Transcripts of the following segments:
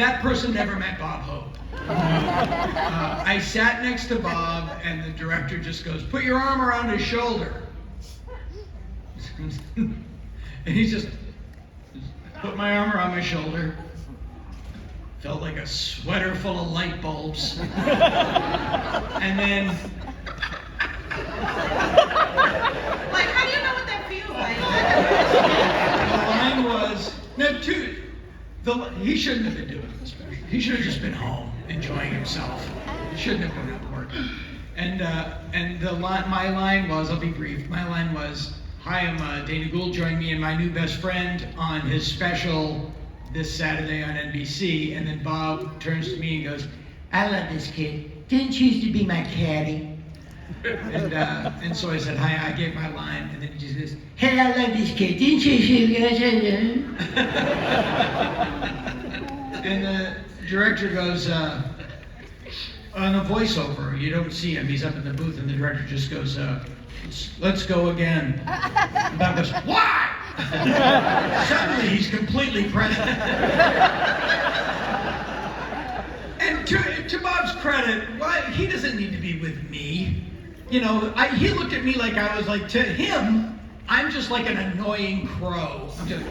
That person never met Bob Hope. I sat next to Bob, and the director just goes, "Put your arm around his shoulder." And he just put my arm around my shoulder. Felt like a sweater full of light bulbs. And then... Like, how do you know what that feels like? The line was... he shouldn't have been doing this. He should have just been home, enjoying himself. He shouldn't have been at work. And my line was, I'll be brief, my line was, "Hi, I'm Dana Gould, join me and my new best friend on his special this Saturday on NBC." And then Bob turns to me and goes, "I love this kid. Didn't you used to be my caddy?" And so I said, "Hi," I gave my line, and then he just goes, "Hey, I love this kid. Didn't you used to be And the director goes, on a voiceover, you don't see him, he's up in the booth, and the director just goes, "Let's go again." And Bob goes, "Why?" Suddenly he's completely present. And to Bob's credit, he doesn't need to be with me. You know, he looked at me like I was like, to him, I'm just like an annoying crow. I'm just...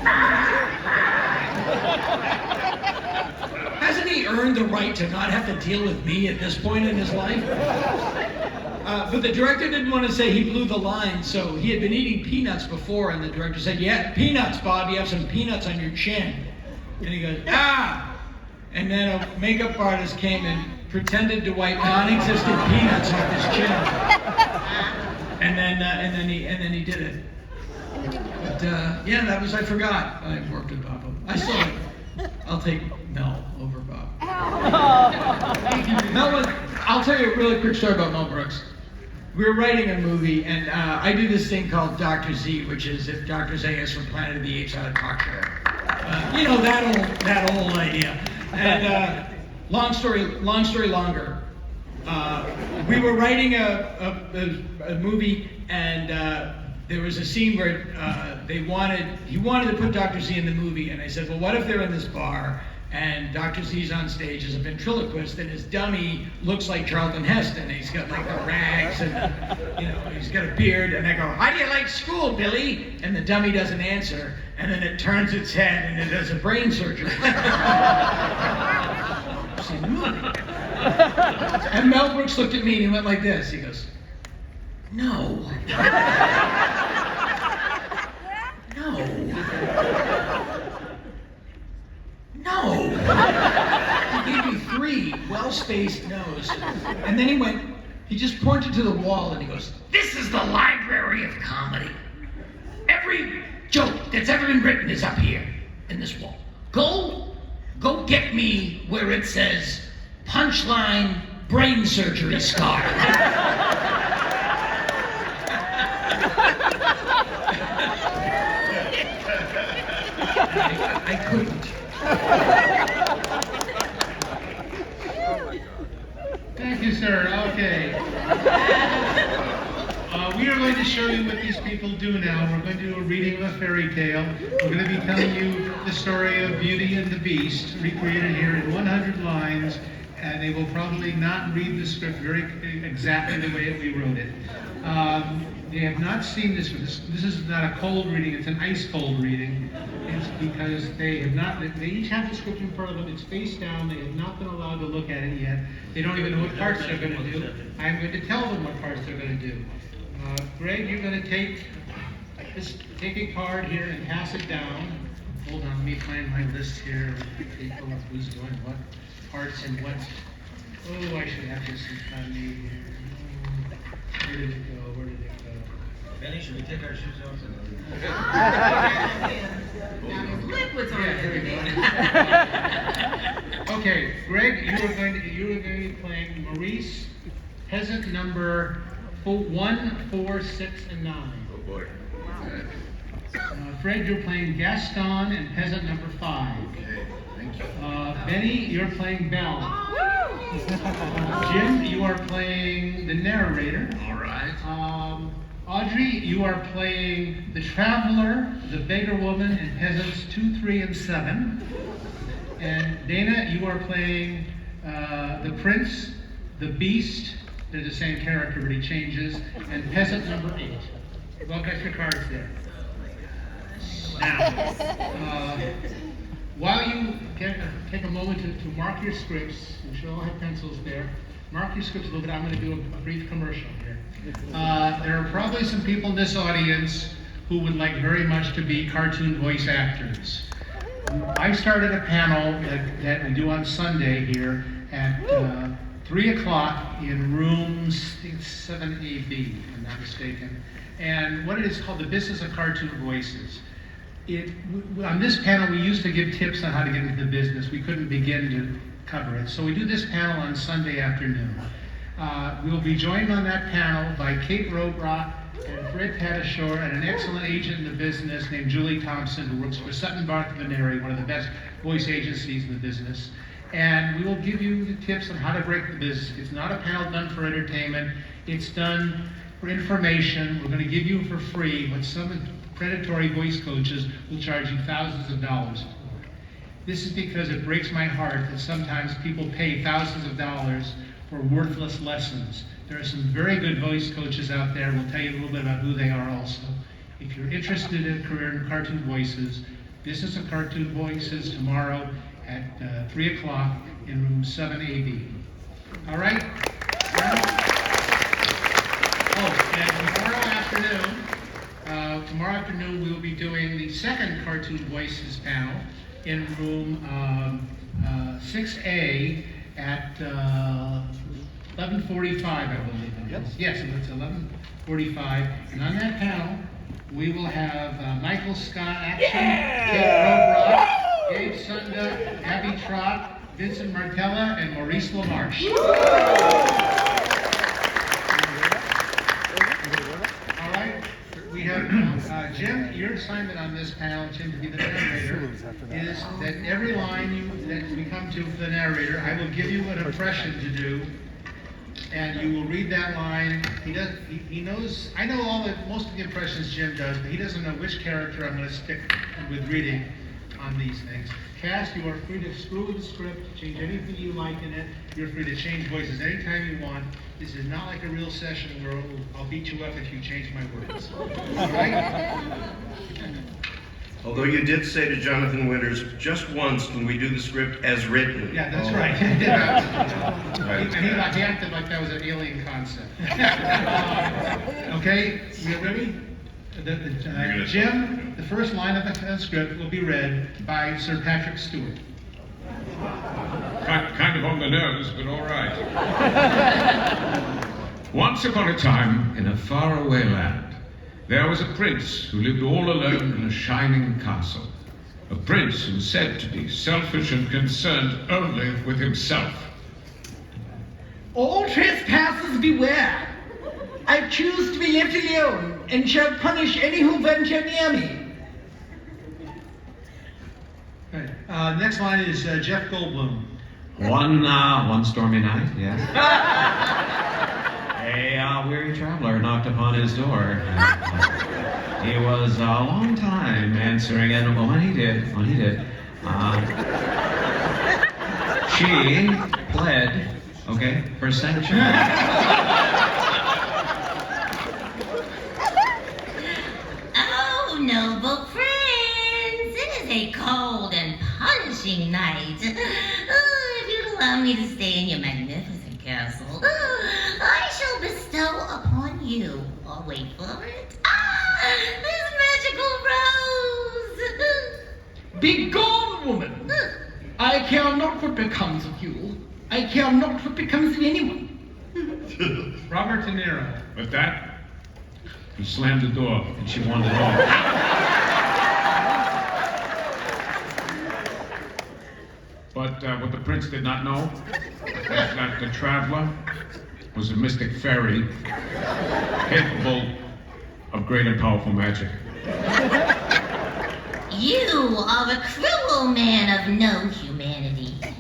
Hasn't he earned the right to not have to deal with me at this point in his life? But the director didn't want to say he blew the line, so he had been eating peanuts before, and the director said, "Yeah, peanuts, Bob, you have some peanuts on your chin." And he goes, "Ah!" And then a makeup artist came and pretended to wipe non-existent peanuts off his chin. And then he did it. But yeah, I forgot. I worked with Bob. I'll take Mel over Bob. I'll tell you a really quick story about Mel Brooks. We were writing a movie, and I do this thing called Dr. Z, which is if Dr. Zayas from Planet of the Apes had a talk show. You know, that old idea. And long story longer. We were writing a movie, and there was a scene where he wanted to put Dr. Z in the movie, and I said, "Well, what if they're in this bar and Dr. Z's on stage as a ventriloquist, and his dummy looks like Charlton Heston. He's got like the rags, and he's got a beard." And I go, "How do you like school, Billy?" And the dummy doesn't answer, and then it turns its head and it does a brain surgery. See the movie. And Mel Brooks looked at me and he went like this. He goes, "No." No. No. He gave me 3 well-spaced no's. And then he just pointed to the wall and he goes, "This is the library of comedy. Every joke that's ever been written is up here in this wall. Go get me where it says punchline brain surgery scar." I couldn't. Thank you, sir. Okay. We are going to show you what these people do now. We're going to do a reading of a fairy tale. We're going to be telling you the story of Beauty and the Beast, recreated here in 100 lines, and they will probably not read the script very exactly the way we wrote it. They have not seen this. This is not a cold reading, it's an ice cold reading. It's because they each have the script in front of them, it's face down, they have not been allowed to look at it yet. They don't even know what parts they're going to do. I'm going to tell them what parts they're going to do. Gregg, you're going to take a card here and pass it down. Hold on, let me find my list here. People of who's doing what parts and what. Oh, I should have this in front of me here. Where did it go? Benni, should we take our shoes off? Liquids on it. Okay, Gregg, you are going to be playing Maurice, peasant number 1, 4, 6, and 9. Oh boy. Fred, you're playing Gaston and peasant number 5. Okay, thank you. Benni, you're playing Belle. Jim, you are playing the narrator. All right. Audrey, you are playing the traveler, the beggar woman, and peasants 2, 3, and 7. And Dana, you are playing the Prince, the Beast, they're the same character, but he changes, and Peasant number 8. Well, got your cards there. Now, while you take a moment to mark your scripts, you should all have pencils there. Mark your scripts a little bit. I'm going to do a brief commercial here. There are probably some people in this audience who would like very much to be cartoon voice actors. I started a panel that we do on Sunday here at 3 o'clock in room 7AB, if I'm not mistaken. And what it is called the business of cartoon voices. On this panel, we used to give tips on how to get into the business. We couldn't begin to cover it. So we do this panel on Sunday afternoon. We will be joined on that panel by Kate Robrock and Fred Tatasciore and an excellent agent in the business named Julie Thompson, who works for Sutton Barth Evanier, one of the best voice agencies in the business. And we will give you the tips on how to break the business. It's not a panel done for entertainment. It's done for information. We're going to give you for free what some predatory voice coaches will charge you thousands of dollars for. This is because it breaks my heart that sometimes people pay thousands of dollars for worthless lessons. There are some very good voice coaches out there. We'll tell you a little bit about who they are also. If you're interested in a career in cartoon voices, Business of Cartoon Voices tomorrow at 3 o'clock in room 7AB. All right? Oh, and tomorrow afternoon we will be doing the second Cartoon Voices panel in room 6A at 11:45, I believe it is. Yes, it's 11:45. And on that panel, we will have Michael Scott Action, Kate Robrock, Gabe Sunda, Abby Trott, Vincent Martella, and Maurice LaMarche. All right, we have Jim. Your assignment on this panel, Jim, to be the narrator, is that every line that we come to for the narrator, I will give you an impression to do. And you will read that line. He knows, I know most of the impressions Jim does, but he doesn't know which character I'm going to stick with reading on these things. Cast, you are free to screw with the script, change anything you like in it. You're free to change voices anytime you want. This is not like a real session where I'll beat you up if you change my words. All right? Although you did say to Jonathan Winters just once when we do the script as written. Yeah, that's right. He acted like that was an alien concept. Okay, we ready? Jim, the first line of the script will be read by Sir Patrick Stewart. Kind of on the nose, but all right. Once upon a time, in a faraway land, there was a prince who lived all alone in a shining castle. A prince who was said to be selfish and concerned only with himself. All trespassers beware. I choose to be left alone, and shall punish any who venture near me. Okay. Next line is Jeff Goldblum. One stormy night, yes. A weary traveler knocked upon his door. He was a long time answering, and when he did, she pled, okay, for sanctuary. Oh, noble friends, it is a cold and punishing night. Oh, if you'd allow me to stay in your magnificent castle, I shall bestow upon you, or wait for it, this magical rose. Begone, woman! I care not what becomes of you. I care not what becomes of anyone. Robert De Niro. But that, he slammed the door and she wandered off. But what the prince did not know was that the traveler was a mystic fairy capable of great and powerful magic. You are a cruel man of no humanity. I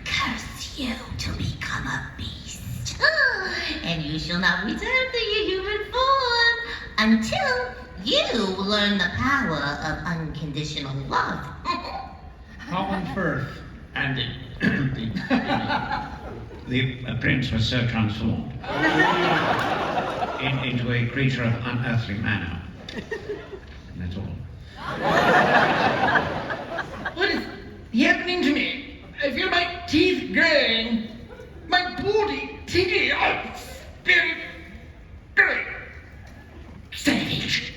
curse you to become a beast. And you shall not return to your human form until you learn the power of unconditional love. Colin Firth. And the prince was so transformed into a creature of unearthly manner. And that's all. What is happening to me? I feel my teeth growing, my body tingling. I'm very, very savage.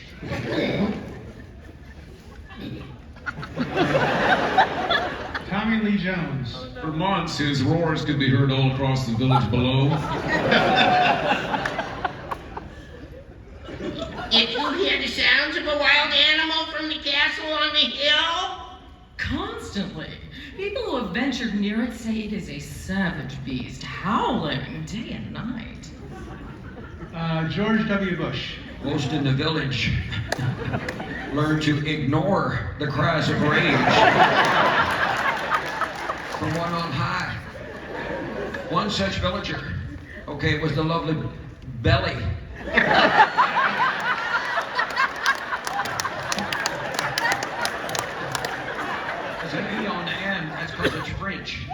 Tommy Lee Jones. For months, his roars could be heard all across the village below. Did you hear the sounds of a wild animal from the castle on the hill? Constantly. People who have ventured near it say it is a savage beast, howling day and night. George W. Bush. Most in the village learn to ignore the cries of rage from one on high. One such villager, okay, it was the lovely Belly. There's an E on the end, that's because it's French.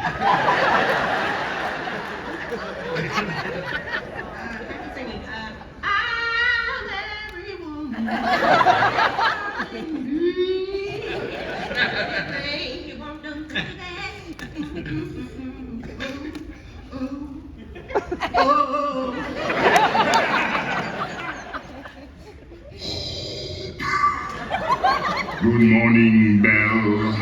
Singing, I'm every woman. You won't do that. Good morning, Belle.